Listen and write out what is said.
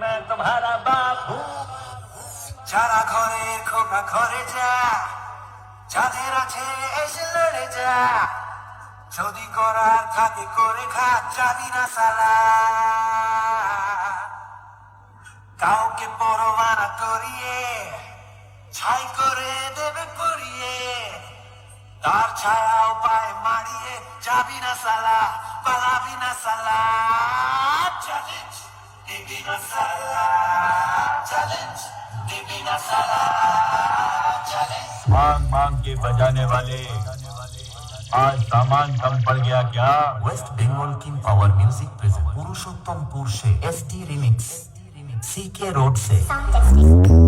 मैं तुम्हारा बाप हूँ। যারা ঘরে খোকা ঘরে যা, যাদের আছে এসে লড়ে যা, যদি করার থাকে করে খা, যাবি না সালা। কাউকে পরোয়া না করিয়ে ছাই করে দেবে পড়িয়ে, তার ছায়াও পায়ে মারিয়ে যাবি না সালা, পালাবি না সালা। চ্যালেঞ্জ দিবি না সালা, চ্যালেঞ্জ দিবি না সালা, চ্যালেঞ্জ। मांग मांग के बजाने वाले, आज सामान कम पड़ गया क्या? West Bengal king power music present Purushottampur से एसटी रिमिक्स सीके रोड से Sound testing.